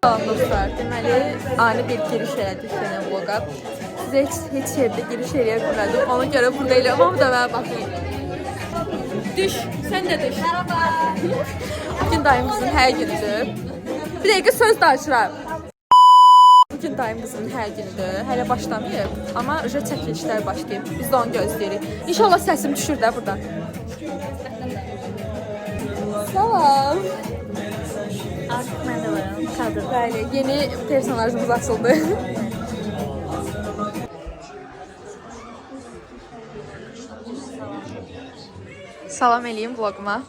Salam dostlar, deməli ani bir giriş elədik yenə vloqa. Sizə heç yerdə giriş eləyə bilmədim, ona görə burada elə hamı da mənə baxın. Düş, sən də düş. Merhaba. Bugün dayımızın hər günüdür. Bir dəqiqə söz danışıram. Bugün dayımızın hər günüdür, hələ başlamayıb, amma уже çəkilişlər başlayıb, biz də onu gözləyirik. İnşallah səsim düşür də buradan. Salam. Artık mən də varım, kadın. Bəli, yeni personajımız açıldı. Salam eləyim vloguma.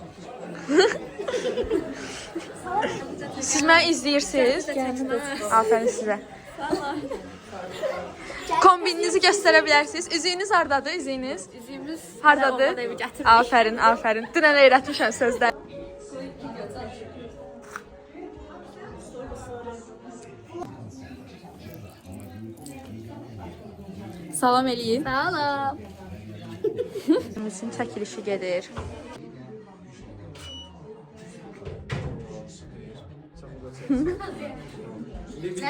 Siz məni izləyirsiniz? Afərin sizə. Kombininizi göstərə bilərsiniz. Üzüyünüz hardadır? Üzüyünüz? Üzüyümüz hardadır? olmadı, evi gətirdik. Afərin, afərin. Dünən öyrətmişəm sözlər. Salam eləyin. Salam. Bizim çəkilişi gedir.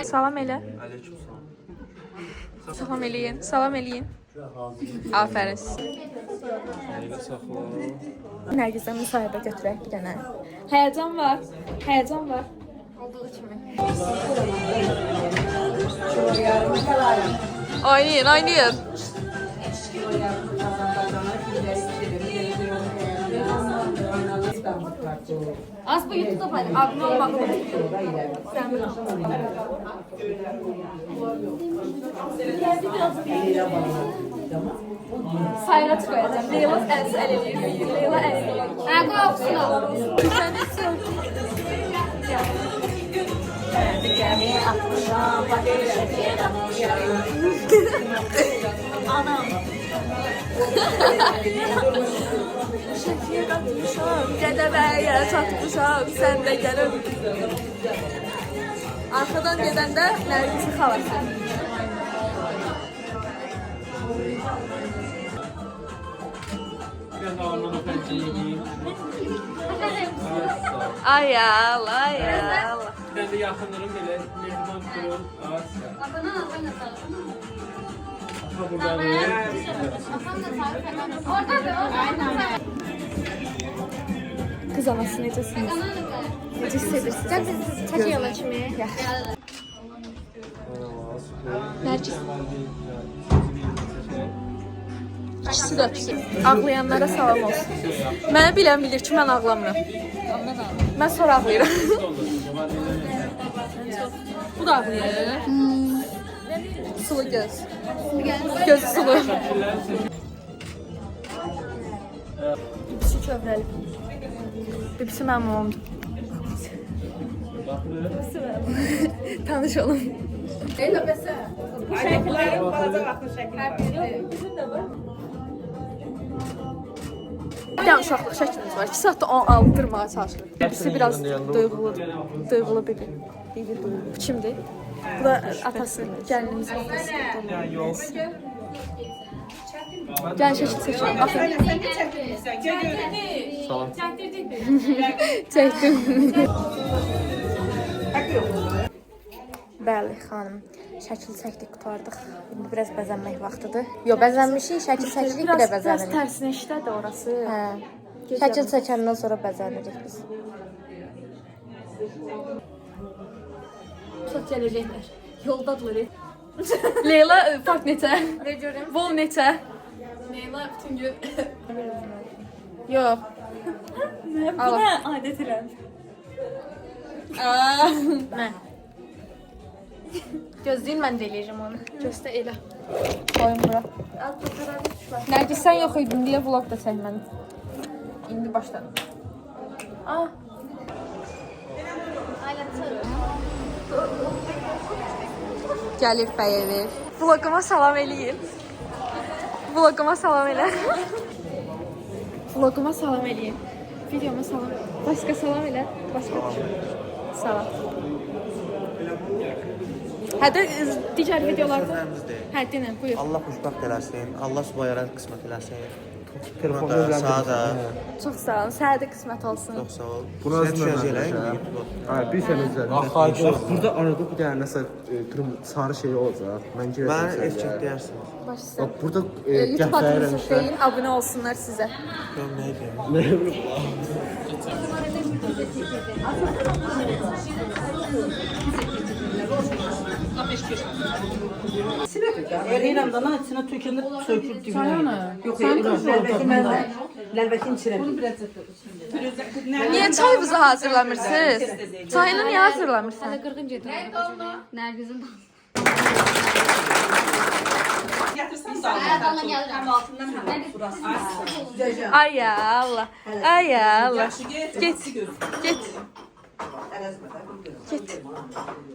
Salam elə. Salam eləyin. Salam eləyin. Afərin. Nərgizə müsahibə götürək bir dənə. Həyəcan var. Həyəcan var. Olduğu kimi. Oynayın, oynayın. Az bu YouTube'da paylaş. Abone ol bak. Sayrat koyacağım. Leyla el eləyir. Leyla el eləyir. Ha, koy okusuna. Sen de sor. Anam. Şəkiyə qatmışam, Gədəbəyə çatmışam, sən də gəlin. Arxadan gedəndə Nərgizin xalası. Ay Allah, ay Allah. Ben de yakınlarım böyle mehriban kurul. Abone ol, abone ol. Ha burada da. Orada da aynen. Kız anası necəsiniz? Necə hissedirsiniz? Çekiyorlar şimdi. Nərgiz. İkisi də öpsün. Ağlayanlara salam olsun. Mənə bilən bilir ki, mən ağlamıram. Mən sonra ağlayıram. Bu da ağlayır. Sulu göz. Gözü sulu. Bibisi kövrəli. Bibisi mənim oldu. Tanış olun. Bir dənə uşaqlıq şəklimiz var. 2 saatda onu aldırmağa çalışırıq. Bibisi biraz duyğulu bibi. Bu kimdir? Bu da atası, gəlinimizin atası. Gəl şəkil seçelim. Baxın. Salam. Çəkdim. Bəli, xanım. Şəkil çəkdik, qutardıq. İndi biraz bəzənmək vaxtıdır. Yox, bəzənmişik, şəkil çəkirik, bir də bəzənirik. Biraz tərsinə işlədir orası. Hə. Şəkil çəkəndən sonra bəzənirik biz. Çok gelecekler. Yoldadılar. Leyla, fark neçə? Ne görüyorum? Vol neçə? Leyla bütün gün. Yox. Bu ne adet eləmiş? Mən. Gözləyin, mən də eləyəcəm onu. Göstər elə. Qoyun bura. Nərgiz, sən yox idin deyə vlog da çəkmədim. İndi başladım. Ah. Gəlir bəy evi. Vloguma salam eləyin. Vloguma salam elə. Vloguma salam eləyin. Videoma salam. Başqa salam elə. Başqa. Salam. Hə də digər videolarda. Hə, denən, buyur. Allah xoşbəxt eləsin, Allah subayara qismət eləsin. Telefonu Buna da, sağa da. Çox sağ olun. Sənə də qismət olsun. Çox sağ ol. Buna Sən düşəcək elə. Hayır, bir sene üzerinde. Burada arada bir tane mesela sarı şey olacak. Ben gireceğim. Mən sen ev ya. çəkdiyərsin. Baş üstə. Bak burada YouTube adınızı deyin, abunə olsunlar sizə. Yox, nə edir? Ne bileyim. Eləyirəm də, içinə tökülür, sökülür dibinə. Yox, ləlbəkin içirəm. Niyə çayınızı hazırlamırsınız? Çayını niyə hazırlamırsan? Nergiz'in Ay ya Allah. Ay ya Allah. Get. Get. Get.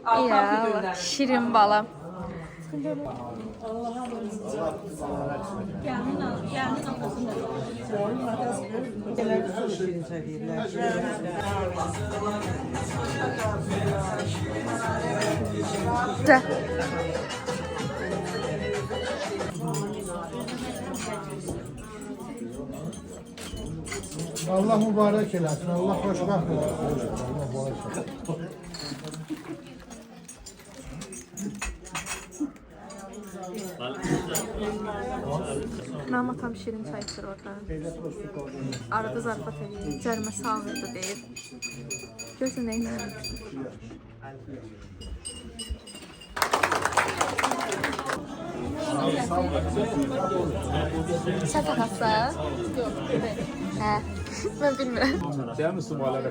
Ya Allah. Şirin balam. De. Allah mübarek eləsin. Allah xoşbəxt eləsin. Allah mübarek eləsin. Mənim atam şirin çay içir orada. Arada zarafat edir. Cərimə sağlıqda deyir. Görsən nə inanır. Sən taxasa? Yox. Hə. Mən bilmirəm. Sən mi sumalara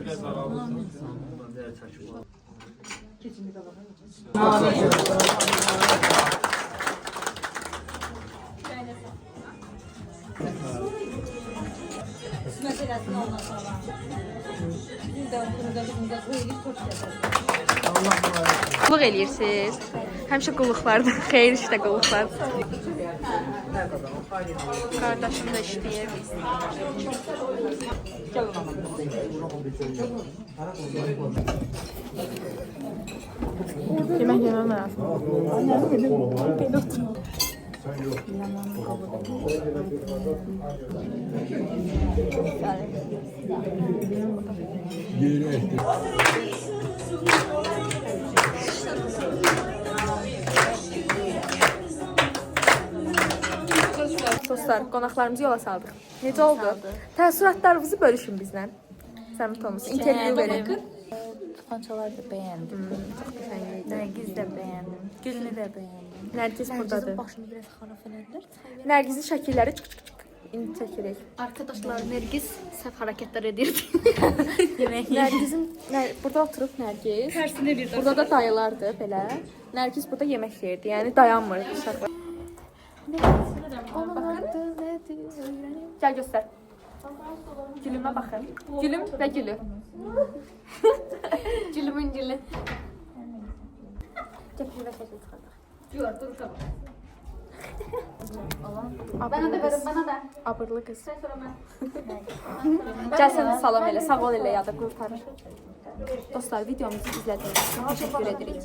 Qulluq eləyirsiniz. Həmişə qulluqlarda, xeyir işdə qulluqlar. Qardaşım da işləyir. Yemək yeməm lazım. Dostlar, qonaqlarımızı yola saldıq. Necə oldu? Təəssüratlarınızı bölüşün bizlə. Səmit olmuş. İntervyu verin. Tapançaları da beğendim. Çox qəşəng idi. Nergiz de beğendim. Gülünü de beğendim. Nərgiz buradadır. Başını biraz xaraf elədilər. Nərgizin şəkilləri çıx. İndi çəkirik. Arkadaşlar Nergiz səhv hərəkətlər edirdi. Yemək Nərgizin burada oturub Nərgiz. Tersine bir Burada da dayılardır belə. Nərgiz burada yemək yeyirdi. Yəni dayanmırdı uşaqlar. Gəl göstər. Gülümə baxın. Gülüm və gülü. Gülümün gülü. Gəl gülümə şəkil çıxardaq. Bana da verin, bana da. Abırlı qız. Gəl sən də salam elə, sağ ol elə ya da qurtarır. Dostlar, videomuzu izlədiyiniz üçün təşəkkür edirik.